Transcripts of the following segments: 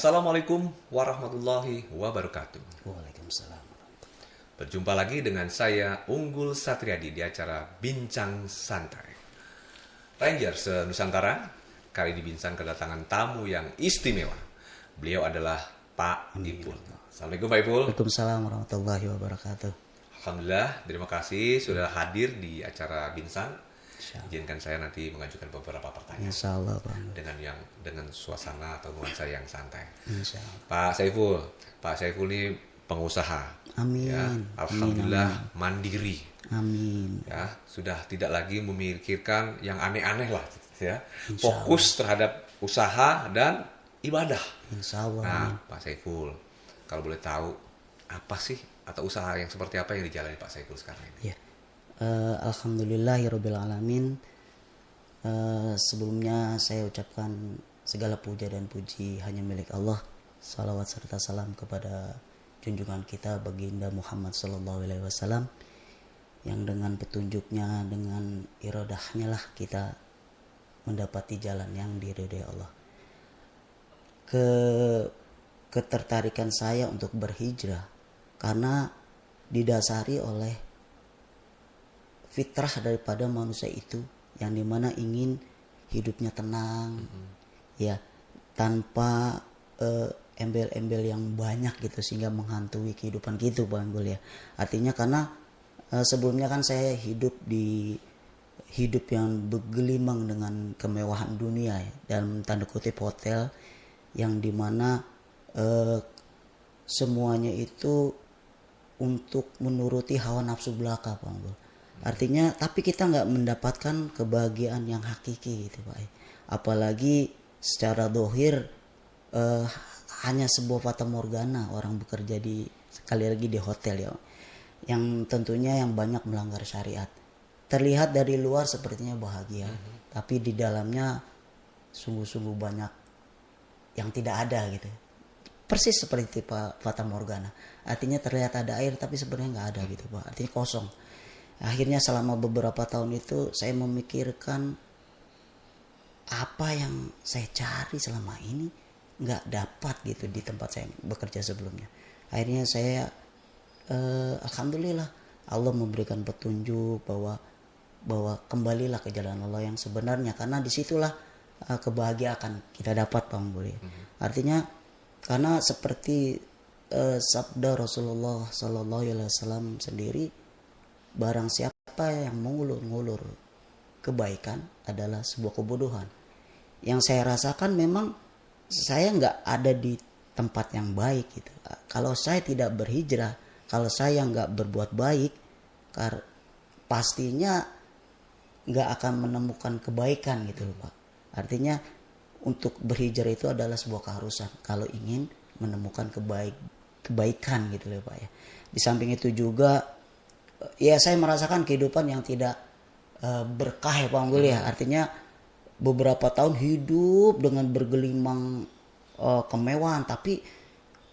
Assalamualaikum warahmatullahi wabarakatuh. Waalaikumsalam. Berjumpa lagi dengan saya Unggul Satriadi di acara Bincang Santai. Rangers se-Nusantara, kali di Bincang kedatangan tamu yang istimewa. Beliau adalah Pak Ipul. Assalamualaikum Pak Ipul. Waalaikumsalam warahmatullahi wabarakatuh. Alhamdulillah, terima kasih sudah hadir di acara Bincang. Izinkan saya nanti mengajukan beberapa pertanyaan. Insya Allah, Pak. Dengan suasana atau nuansa yang santai. Insya Allah. Pak Saiful ini pengusaha. Amin. Ya, alhamdulillah mandiri. Amin. Ya, sudah tidak lagi memikirkan yang aneh-aneh lah, ya. Fokus terhadap usaha dan ibadah. Insya Allah. Nah, amin. Pak Saiful, kalau boleh tahu apa sih atau usaha yang seperti apa yang dijalani Pak Saiful sekarang ini? Ya. Alhamdulillahirabbil alamin. Sebelumnya saya ucapkan segala puja dan puji hanya milik Allah. Salawat serta salam kepada junjungan kita baginda Muhammad sallallahu alaihi wasallam yang dengan petunjuknya, dengan iradahnya lah kita mendapati jalan yang diridhai Allah. Ketertarikan saya untuk berhijrah karena didasari oleh fitrah daripada manusia itu yang dimana ingin hidupnya tenang, ya, tanpa embel-embel yang banyak gitu sehingga menghantui kehidupan gitu, Bang Gul ya. Artinya karena sebelumnya kan saya hidup yang bergelimang dengan kemewahan dunia ya, dalam tanda kutip hotel yang dimana semuanya itu untuk menuruti hawa nafsu belaka, Bang Gul. Artinya tapi kita nggak mendapatkan kebahagiaan yang hakiki gitu Pak. Apalagi secara dohir hanya sebuah fata morgana orang bekerja sekali lagi di hotel ya, yang tentunya yang banyak melanggar syariat. Terlihat dari luar sepertinya bahagia, tapi di dalamnya sungguh-sungguh banyak yang tidak ada gitu. Persis seperti fata morgana. Artinya terlihat ada air tapi sebenarnya nggak ada gitu Pak. Artinya kosong. Akhirnya selama beberapa tahun itu saya memikirkan apa yang saya cari selama ini nggak dapat gitu di tempat saya bekerja sebelumnya. Akhirnya saya alhamdulillah Allah memberikan petunjuk bahwa kembalilah ke jalan Allah yang sebenarnya, karena disitulah kebahagiaan akan kita dapat, Bang Boleh. Artinya karena seperti sabda Rasulullah Sallallahu Alaihi Wasallam sendiri, barang siapa yang mengulur-ngulur kebaikan adalah sebuah kebodohan. Yang saya rasakan memang saya nggak ada di tempat yang baik gitu. Kalau saya tidak berhijrah, kalau saya nggak berbuat baik, pastinya nggak akan menemukan kebaikan gitu loh Pak. Artinya untuk berhijrah itu adalah sebuah keharusan kalau ingin menemukan kebaikan gitu loh Pak ya. Di samping itu juga ya saya merasakan kehidupan yang tidak berkah ya Pak Anggul ya. Artinya beberapa tahun hidup dengan bergelimang kemewahan, tapi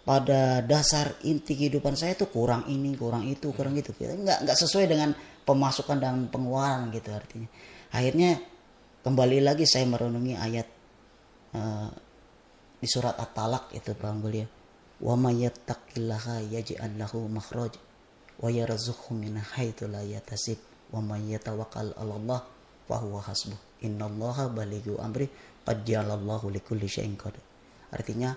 pada dasar inti kehidupan saya itu kurang ini, kurang itu, kurang itu. Nggak sesuai dengan pemasukan dan pengeluaran gitu artinya. Akhirnya kembali lagi saya merenungi ayat di surat At-Talaq itu Pak Anggul ya. Wa may yattaqillaha yaj'al lahu makhraja wa yarzuqhu min haitsu la yahtasib wa may yatawakkal 'ala Allah fa huwa hasbuh innallaha balighu amri qad ja'alallahu likulli syai'in qadir. Artinya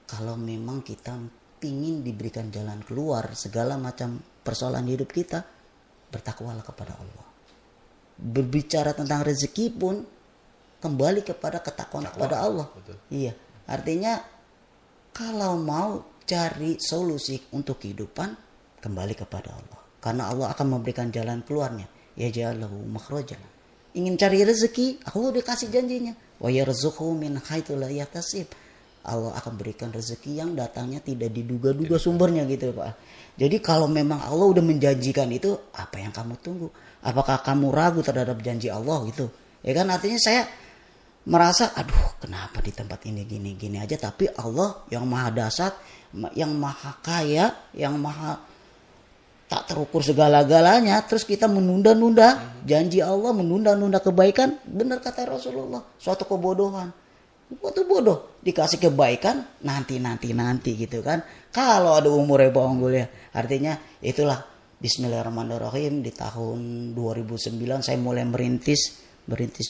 kalau memang kita ingin diberikan jalan keluar segala macam persoalan hidup kita, bertakwalah kepada Allah. Berbicara tentang rezeki pun kembali kepada ketakwaan kepada Allah. Betul. Iya, artinya kalau mau cari solusi untuk kehidupan, kembali kepada Allah, karena Allah akan memberikan jalan keluarnya. Ya ja'alahu makhraja. Ingin cari rezeki, Allah udah kasih janjinya. Wa yarzuqhu min haitsu la yahtasib. Allah akan berikan rezeki yang datangnya tidak diduga-duga sumbernya gitu Pak. Jadi kalau memang Allah udah menjanjikan itu, apa yang kamu tunggu? Apakah kamu ragu terhadap janji Allah gitu? Ya kan, artinya saya merasa aduh kenapa di tempat ini gini-gini aja, tapi Allah yang maha dasar, yang maha kaya, yang maha tak terukur segala-galanya, terus kita menunda-nunda janji Allah, menunda-nunda kebaikan. Benar kata Rasulullah, suatu kebodohan. bodoh dikasih kebaikan nanti gitu kan. Kalau ada umurnya Pak Unggul ya. Artinya itulah bismillahirrahmanirrahim di tahun 2009 saya mulai merintis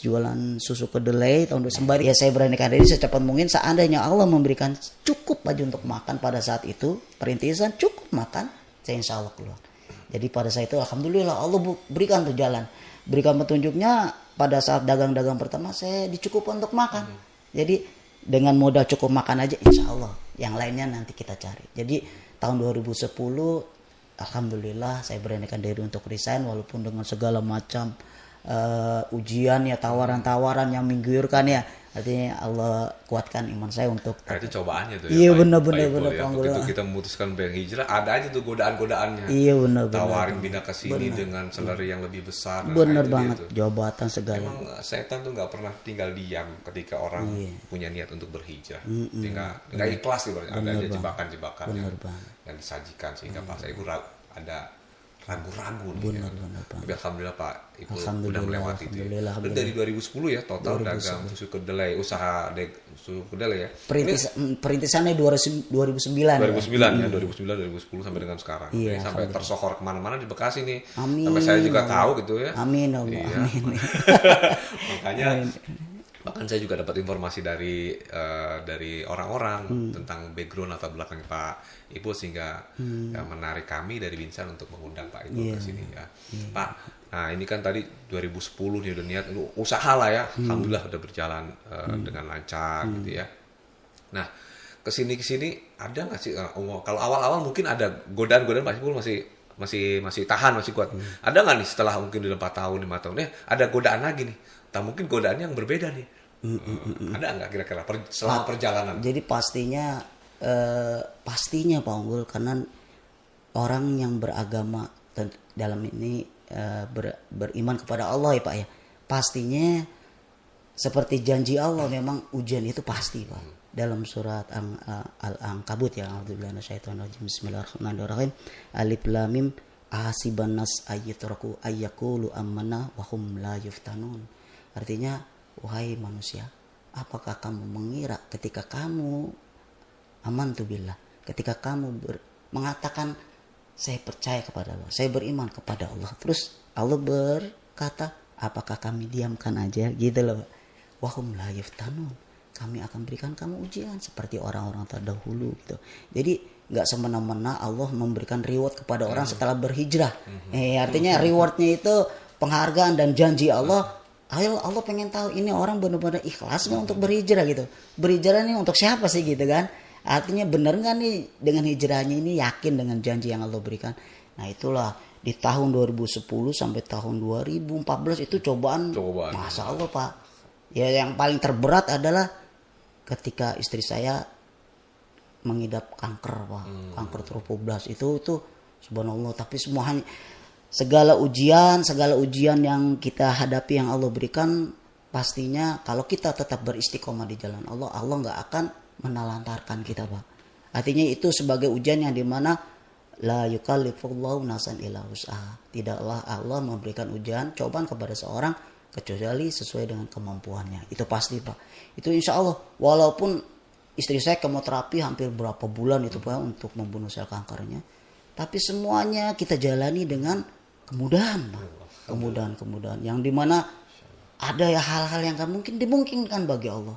jualan susu kedelai tahun 2009. Ya saya beranikan diri secepat mungkin seandainya Allah memberikan cukup aja untuk makan pada saat itu, perintisan cukup makan, saya insya Allah keluar. Jadi pada saat itu alhamdulillah Allah berikan tuh jalan. Berikan petunjuknya pada saat dagang-dagang pertama saya dicukupkan untuk makan. Jadi dengan modal cukup makan aja insya Allah. Yang lainnya nanti kita cari. Jadi tahun 2010 alhamdulillah saya beranikan diri untuk resign walaupun dengan segala macam ujian ya, tawaran-tawaran yang menggiurkan ya. Artinya Allah kuatkan iman saya untuk itu cobaannya tuh iya, ya. benar ya. Pak. Waktu itu kita memutuskan berhijrah, ada aja tuh godaan-godaannya. Iya benar. Tawarin pindah ke sini dengan salary yang lebih besar. Benar banget, gitu. Jabatan segala. Emang setan tuh nggak pernah tinggal diam ketika orang punya niat untuk berhijrah. Tinggal ikhlas gitu. Ada aja jebakan-jebakan yang disajikan sehingga pas ibu ada ragu-ragu nih. Tapi alhamdulillah Pak, Ibu udah melewati itu. Dan dari 2010 ya total dagang susu kedelai, usaha susu kedelai ya. Perintisannya 2009 ya, 2009 2010 sampai dengan sekarang. Iya, sampai tersohor kemana-mana di Bekasi nih. Amin. Sampai saya juga tahu gitu ya. Amin Allah. Iya. Amin. Makanya bahkan saya juga dapat informasi dari orang-orang tentang background atau belakang Pak Ibu sehingga menarik kami dari Binsan untuk mengundang Pak Ibu ke sini ya. Pak, nah ini kan tadi 2010 nih udah niat usaha lah ya. Alhamdulillah udah berjalan dengan lancar gitu ya. Nah, kesini ada nggak sih kalau awal-awal mungkin ada godaan-godaan Pak Ibu masih tahan, masih kuat. Ada nggak nih setelah mungkin udah 4 tahun 5 tahun ada godaan lagi nih. Tak mungkin godaan yang berbeda nih. Ada nggak kira-kira selama perjalanan? Jadi pastinya Pak Unggul karena orang yang beragama dalam ini beriman kepada Allah ya Pak ya. Pastinya seperti janji Allah memang ujian itu pasti Pak. Dalam surat Al-Ankabut ya, a'udzubillahi minasyaitonirrajim. Bismillahirrahmanirrahim. Alif lam mim ahasiban nas ayyatraku ayyaqulu amanna wa hum la yuftanun. Artinya, wahai manusia, apakah kamu mengira ketika kamu amantubillah, ketika kamu mengatakan saya percaya kepada Allah, saya beriman kepada Allah, terus Allah berkata, apakah kami diamkan aja gitu loh. Wahum la yuftanun, kami akan berikan kamu ujian seperti orang-orang terdahulu gitu. Jadi nggak semena-mena Allah memberikan reward kepada orang setelah berhijrah. Artinya rewardnya itu penghargaan dan janji Allah. Allah pengen tahu ini orang benar-benar ikhlas nggak untuk berhijrah gitu. Berhijrah ini untuk siapa sih gitu kan? Artinya benar nggak nih dengan hijrahnya ini yakin dengan janji yang Allah berikan. Nah itulah di tahun 2010 sampai tahun 2014 itu cobaan. Masya Allah Pak. Ya yang paling terberat adalah ketika istri saya mengidap kanker Pak. Kanker trophoblas itu subhanallah. Tapi semuanya segala ujian yang kita hadapi yang Allah berikan pastinya kalau kita tetap beristiqomah di jalan Allah nggak akan menelantarkan kita Pak. Artinya itu sebagai ujian yang dimana la yukallifullahu nafsan illa wus'aha. Tidaklah Allah memberikan ujian cobaan kepada seorang kecuali sesuai dengan kemampuannya. Itu pasti Pak. Itu insya Allah walaupun istri saya kemoterapi hampir berapa bulan itu Pak untuk membunuh sel kankernya. Tapi semuanya kita jalani dengan kemudahan Pak. Kemudahan yang dimana ada ya hal-hal yang gak mungkin dimungkinkan bagi Allah.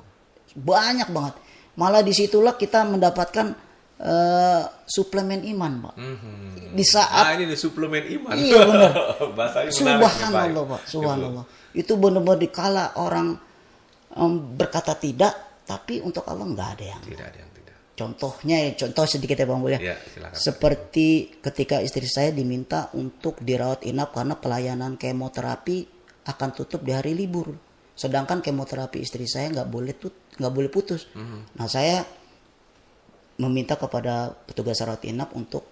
Banyak banget. Malah disitulah kita mendapatkan suplemen iman Pak. Di saat ini suplemen iman. Iya benar. Bahasanya Subhanallah Pak. Subhanallah. Itu benar-benar dikala orang berkata tidak, tapi untuk Allah nggak ada yang tidak. Contoh sedikit ya Bang Bul ya. Seperti ketika istri saya diminta untuk dirawat inap karena pelayanan kemoterapi akan tutup di hari libur. Sedangkan kemoterapi istri saya nggak boleh putus. Nah saya meminta kepada petugas rawat inap untuk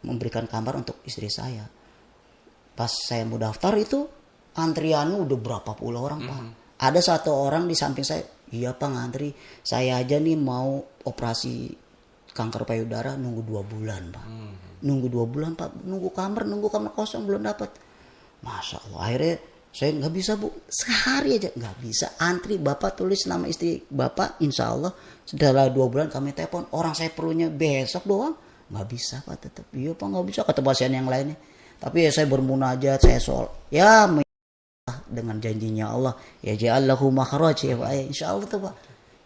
memberikan kamar untuk istri saya. Pas saya mau daftar itu antriannya udah berapa puluh orang Pak. Ada satu orang di samping saya, iya Pak ngantri, saya aja nih mau operasi kanker payudara nunggu 2 bulan Pak. Nunggu 2 bulan Pak, nunggu kamar kosong belum dapat. Masya Allah, akhirnya Saya nggak bisa bu, sehari aja nggak bisa. Antri bapak tulis nama istri bapak, insya Allah setelah 2 bulan kami telepon. Orang saya perlunya besok doang, nggak bisa pak tetap. Iya pak nggak bisa kata pasien yang lainnya. Tapi ya saya bermunajat, saya soal ya dengan janjinya Allah ya ja'allahu makhraj ya pak. Insya Allah tuh pak.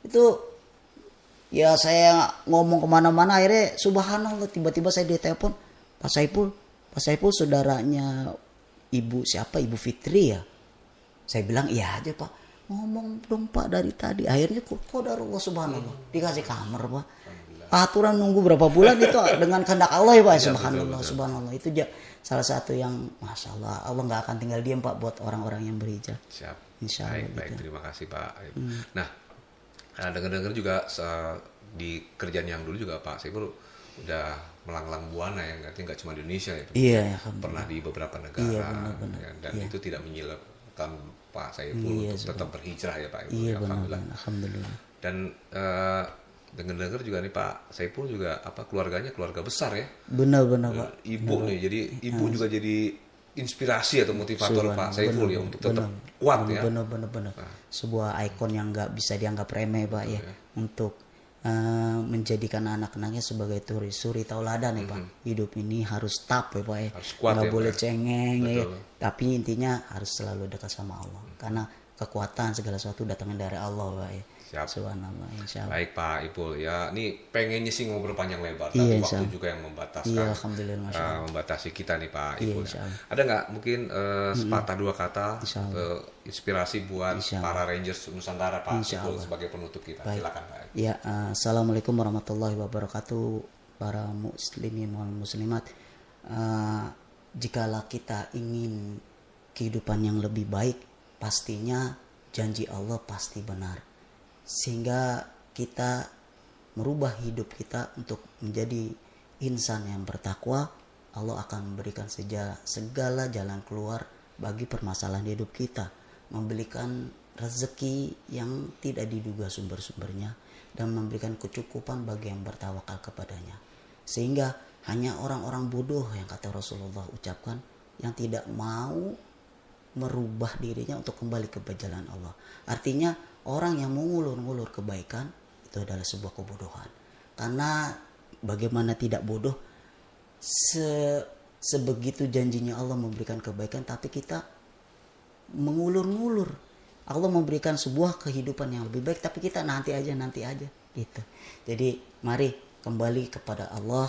Itu ya saya ngomong kemana-mana akhirnya subhanallah tiba-tiba saya ditelepon Pak Saiful saudaranya Ibu siapa? Ibu Fitri ya. Saya bilang iya aja pak. Ngomong dong pak dari tadi. Akhirnya qadarullah subhanallah. Dikasih kamar pak. Aturan nunggu berapa bulan itu dengan kehendak Allah ya pak. Subhanallah subhanallah. Itu salah satu yang masya Allah. Allah nggak akan tinggal diam pak buat orang-orang yang berhijab. Siap. Insya Allah. Baik, terima kasih Pak. Nah, dengar-dengar juga di kerjaan yang dulu juga Pak Saiful udah melanglang buana ya, artinya nggak cuma di Indonesia ya, Iya, pernah di beberapa negara, iya, benar. Ya, dan itu tidak menyilangkan Pak Saiful untuk tetap berhijrah ya Pak. Iya benar, alhamdulillah. Dan dengar-dengar juga nih Pak Saiful juga keluarganya keluarga besar ya. Benar Pak. Ibu nih, jadi ibu juga jadi inspirasi atau motivator Pak Saiful ya untuk tetap kuat ya. Benar. Sebuah ikon yang nggak bisa dianggap remeh Pak ya, untuk menjadikan anak-anaknya sebagai suri tauladan ya Pak. Hidup ini harus tough ya Pak ya. Nggak boleh cengeng ya. Tapi intinya harus selalu dekat sama Allah. Karena kekuatan segala sesuatu datangnya dari Allah Pak ya. Siap. Subhanallah, insyaallah. Baik Pak Ipul ya, ini pengennya sih ngobrol panjang lebar, tapi waktu juga yang membataskan. Iya, alhamdulillah, membatasi kita nih Pak Ipul. Iya, ada nggak mungkin sepatah dua kata inspirasi buat para Rangers Nusantara Pak Ipul sebagai penutup kita? Baik. Silakan Pak. Ya, assalamualaikum warahmatullahi wabarakatuh para muslimin wal muslimat. Jikalau kita ingin kehidupan yang lebih baik, pastinya janji Allah pasti benar. Sehingga kita merubah hidup kita untuk menjadi insan yang bertakwa, Allah akan memberikan segala jalan keluar bagi permasalahan hidup kita, memberikan rezeki yang tidak diduga sumber-sumbernya, dan memberikan kecukupan bagi yang bertawakal kepadanya. Sehingga hanya orang-orang bodoh yang kata Rasulullah ucapkan, yang tidak mau merubah dirinya untuk kembali ke jalan Allah. Artinya orang yang mengulur-ngulur kebaikan itu adalah sebuah kebodohan. Karena bagaimana tidak bodoh, sebegitu janjinya Allah memberikan kebaikan, tapi kita mengulur-ngulur. Allah memberikan sebuah kehidupan yang lebih baik, tapi kita nanti aja gitu. Jadi mari kembali kepada Allah,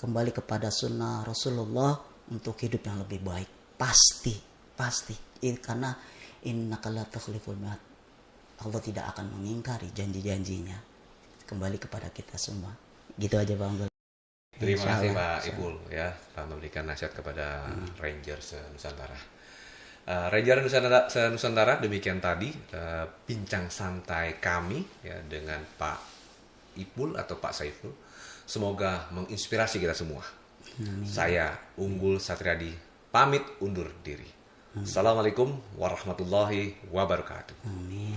kembali kepada sunnah Rasulullah untuk hidup yang lebih baik. Pasti. Karena innaka la tukhliful mi'ad. Allah tidak akan mengingkari janji-janjinya. Kembali kepada kita semua. Gitu aja Bang. Terima kasih Pak Ipul ya, telah memberikan nasihat kepada Rangers Nusantara. Ranger Nusantara, demikian tadi bincang santai kami ya dengan Pak Ipul atau Pak Saiful. Semoga menginspirasi kita semua. Saya Unggul Satriadi pamit undur diri. Assalamualaikum warahmatullahi wabarakatuh. Amin.